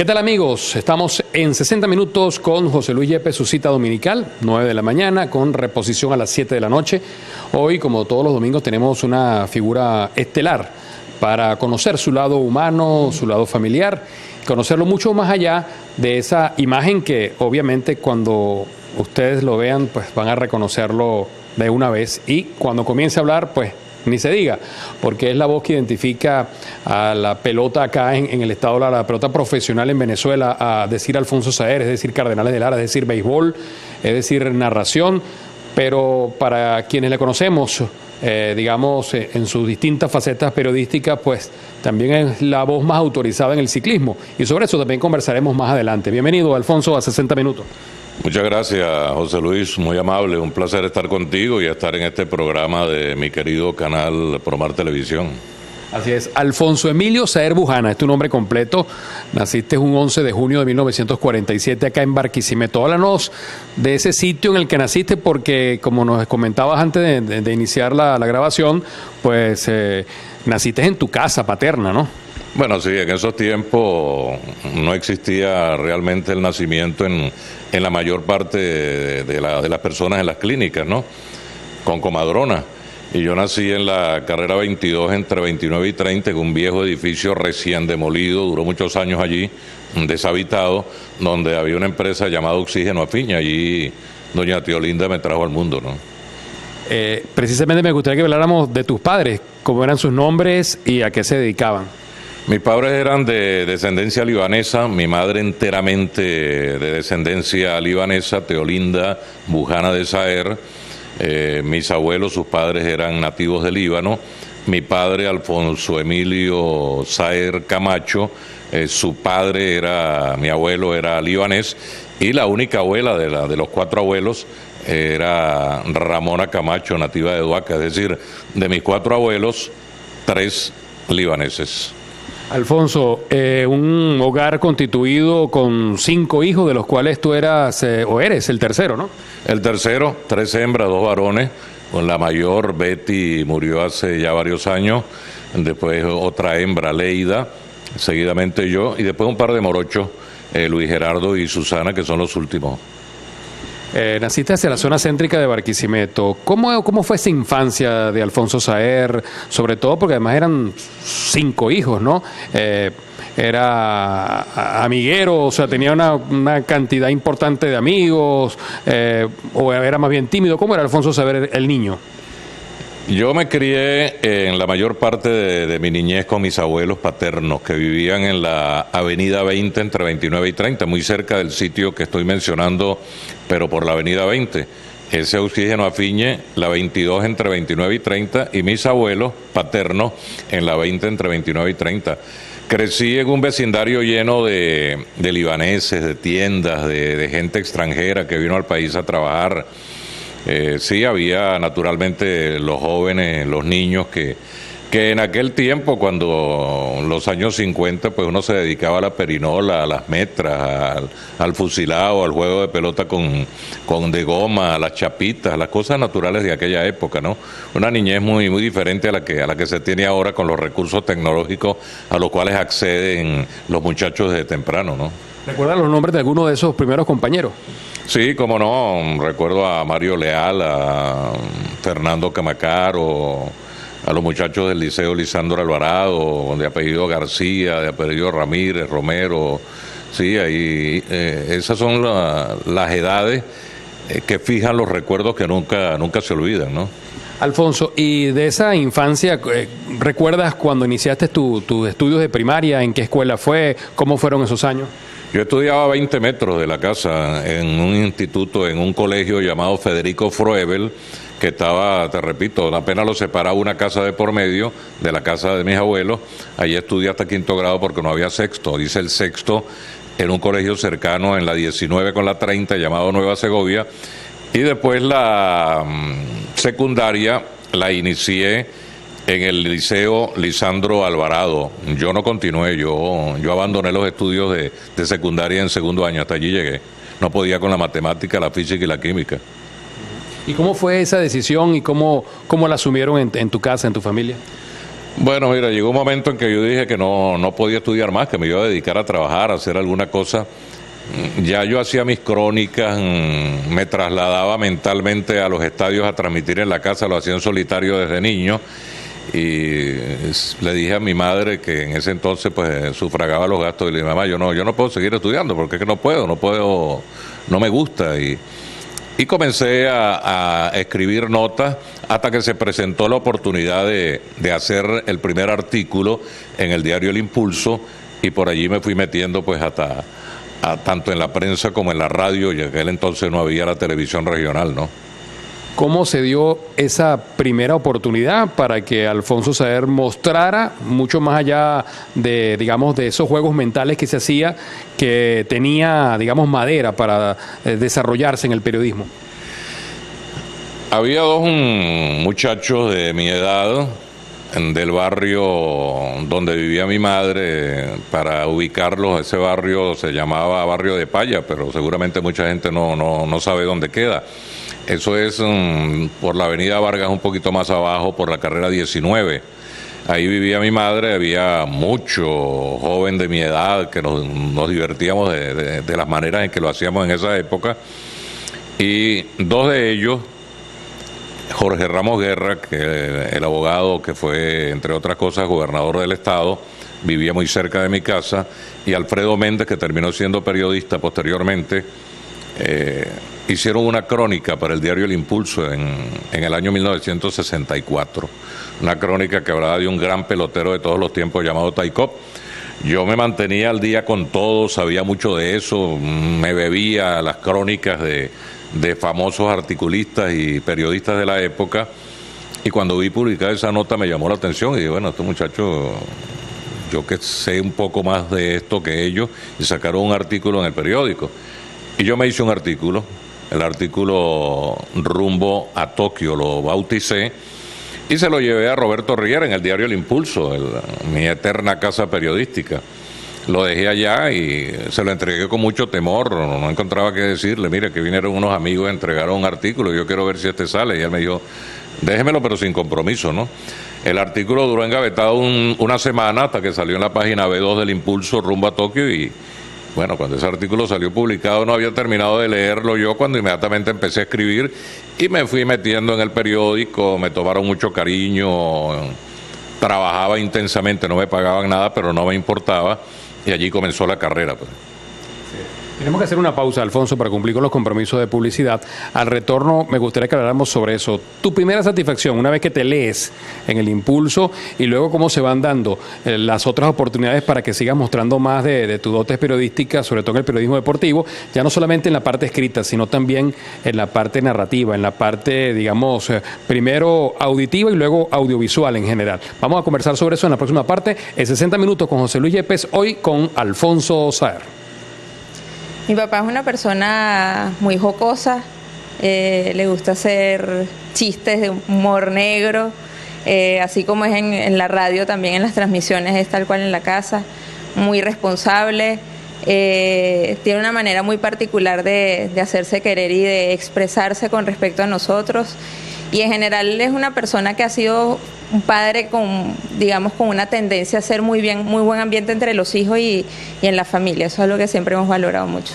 ¿Qué tal, amigos? Estamos en 60 minutos con José Luis Yepes, su cita dominical, 9 de la mañana, con reposición a las 7 de la noche. Hoy, como todos los domingos, tenemos una figura estelar para conocer su lado humano, su lado familiar, conocerlo mucho más allá de esa imagen que, obviamente, cuando ustedes lo vean, pues van a reconocerlo de una vez. Y cuando comience a hablar, pues ni se diga, porque es la voz que identifica a la pelota acá en el estado, la pelota profesional en Venezuela, a decir Alfonso Saer, es decir Cardenales de Lara, es decir béisbol, es decir narración, pero para quienes le conocemos, digamos, en sus distintas facetas periodísticas, pues también es la voz más autorizada en el ciclismo, y sobre eso también conversaremos más adelante. Bienvenido, Alfonso, a 60 minutos. Muchas gracias, José Luis, muy amable, un placer estar contigo y estar en este programa de mi querido canal Promar Televisión. Así es, Alfonso Emilio Saer Bujana, es tu nombre completo, naciste un 11 de junio de 1947 acá en Barquisimeto. Háblanos de ese sitio en el que naciste, porque como nos comentabas antes de iniciar la grabación, pues naciste en tu casa paterna, ¿no? Bueno, sí, en esos tiempos no existía realmente el nacimiento en la mayor parte de las personas en las clínicas, ¿no? Con comadrona. Y yo nací en la carrera 22 entre 29 y 30, en un viejo edificio recién demolido, duró muchos años allí, deshabitado, donde había una empresa llamada Oxígeno Afiña. Allí doña Teolinda me trajo al mundo, ¿no? Precisamente me gustaría que habláramos de tus padres, cómo eran sus nombres y a qué se dedicaban. Mis padres eran de descendencia libanesa, mi madre enteramente de descendencia libanesa, Teolinda Bujana de Saer. Mis abuelos, sus padres eran nativos de Líbano. Mi padre, Alfonso Emilio Saer Camacho, su padre mi abuelo era libanés, y la única abuela de los cuatro abuelos era Ramona Camacho, nativa de Duaca. Es decir, de mis cuatro abuelos, 3 libaneses. Alfonso, un hogar constituido con 5 hijos, de los cuales tú eras o eres el tercero, ¿no? El tercero, 3 hembras, 2 varones. Con la mayor, Betty, murió hace ya varios años. Después otra hembra, Leida, seguidamente yo, y después un par de morochos, Luis Gerardo y Susana, que son los últimos. Naciste hacia la zona céntrica de Barquisimeto. ¿Cómo fue esa infancia de Alfonso Saer? Sobre todo porque además eran 5 hijos, ¿no? Era amiguero, o sea, tenía una cantidad importante de amigos, o era más bien tímido. ¿Cómo era Alfonso Saer el niño? Yo me crié en la mayor parte de mi niñez con mis abuelos paternos, que vivían en la avenida 20 entre 29 y 30, muy cerca del sitio que estoy mencionando, pero por la avenida 20. Ese Oxígeno Afiñe, la 22 entre 29 y 30, y mis abuelos paternos en la 20 entre 29 y 30. Crecí en un vecindario lleno de libaneses, de tiendas, de gente extranjera que vino al país a trabajar. Sí, había naturalmente los jóvenes, los niños que en aquel tiempo, cuando los años 50, pues uno se dedicaba a la perinola, a las metras, al fusilado, al juego de pelota con de goma, a las chapitas, las cosas naturales de aquella época, ¿no? Una niñez muy diferente a la que se tiene ahora con los recursos tecnológicos a los cuales acceden los muchachos desde temprano, ¿no? ¿Recuerdas los nombres de algunos de esos primeros compañeros? Sí, cómo no, recuerdo a Mario Leal, a Fernando Camacaro, a los muchachos del Liceo Lisandro Alvarado, de apellido García, de apellido Ramírez, Romero. Sí, ahí esas son las edades que fijan los recuerdos que nunca se olvidan, ¿no? Alfonso, y de esa infancia, ¿recuerdas cuando iniciaste tus estudios de primaria? ¿En qué escuela fue? ¿Cómo fueron esos años? Yo estudiaba a 20 metros de la casa en un instituto, en un colegio llamado Federico Froebel, que estaba, te repito, apenas lo separaba una casa de por medio de la casa de mis abuelos. Allí estudié hasta 5º grado porque no había sexto. Hice el sexto en un colegio cercano en la 19 con la 30 llamado Nueva Segovia, y después la secundaria la inicié en el Liceo Lisandro Alvarado. Yo no continué, yo abandoné los estudios de secundaria en 2º año, hasta allí llegué. No podía con la matemática, la física y la química. ¿Y cómo fue esa decisión y cómo la asumieron en tu casa, en tu familia? Bueno, mira, llegó un momento en que yo dije que no podía estudiar más, que me iba a dedicar a trabajar, a hacer alguna cosa. Ya yo hacía mis crónicas, me trasladaba mentalmente a los estadios a transmitir en la casa, lo hacía en solitario desde niño. Y le dije a mi madre, que en ese entonces pues sufragaba los gastos, y le dije: mamá, yo no puedo seguir estudiando, porque es que no puedo, no me gusta. Y comencé a escribir notas hasta que se presentó la oportunidad de hacer el primer artículo en el diario El Impulso, y por allí me fui metiendo pues tanto en la prensa como en la radio, y en aquel entonces no había la televisión regional, ¿no? ¿Cómo se dio esa primera oportunidad para que Alfonso Saer mostrara, mucho más allá de, digamos, de esos juegos mentales que se hacía, que tenía, digamos, madera para desarrollarse en el periodismo? Había dos muchachos de mi edad del barrio donde vivía mi madre. Para ubicarlos, ese barrio se llamaba Barrio de Paya, pero seguramente mucha gente no sabe dónde queda. Eso es por la avenida Vargas, un poquito más abajo, por la carrera 19. Ahí vivía mi madre, había mucho joven de mi edad que nos divertíamos de las maneras en que lo hacíamos en esa época. Y dos de ellos, Jorge Ramos Guerra, que el abogado que fue, entre otras cosas, gobernador del estado, vivía muy cerca de mi casa, y Alfredo Méndez, que terminó siendo periodista posteriormente, hicieron una crónica para el diario El Impulso en el año 1964, una crónica que hablaba de un gran pelotero de todos los tiempos llamado Ty Cobb. Yo me mantenía al día con todo, sabía mucho de eso, me bebía las crónicas de famosos articulistas y periodistas de la época, y cuando vi publicar esa nota me llamó la atención y dije: bueno, estos muchachos, yo que sé un poco más de esto que ellos, y sacaron un artículo en el periódico. Y yo me hice un artículo, el artículo Rumbo a Tokio, lo bauticé, y se lo llevé a Roberto Riera en el diario El Impulso, mi eterna casa periodística. Lo dejé allá y se lo entregué con mucho temor, no encontraba qué decirle. Mire, que vinieron unos amigos, entregaron un artículo, yo quiero ver si este sale. Y él me dijo: déjemelo, pero sin compromiso, ¿no? El artículo duró engavetado una semana hasta que salió en la página B2 del Impulso, Rumbo a Tokio, y bueno, cuando ese artículo salió publicado no había terminado de leerlo yo, cuando inmediatamente empecé a escribir y me fui metiendo en el periódico. Me tomaron mucho cariño, trabajaba intensamente, no me pagaban nada, pero no me importaba, y allí comenzó la carrera, pues. Tenemos que hacer una pausa, Alfonso, para cumplir con los compromisos de publicidad. Al retorno me gustaría que habláramos sobre eso. Tu primera satisfacción, una vez que te lees en El Impulso, y luego cómo se van dando las otras oportunidades para que sigas mostrando más de tus dotes periodísticas, sobre todo en el periodismo deportivo, ya no solamente en la parte escrita, sino también en la parte narrativa, en la parte, digamos, primero auditiva y luego audiovisual en general. Vamos a conversar sobre eso en la próxima parte, en 60 minutos con José Luis Yepes, hoy con Alfonso Saer. Mi papá es una persona muy jocosa, le gusta hacer chistes de humor negro, así como es en la radio, también en las transmisiones es tal cual en la casa, muy responsable, tiene una manera muy particular de hacerse querer y de expresarse con respecto a nosotros, y en general es una persona que ha sido un padre con una tendencia a ser muy buen ambiente entre los hijos y en la familia. Eso es algo que siempre hemos valorado mucho.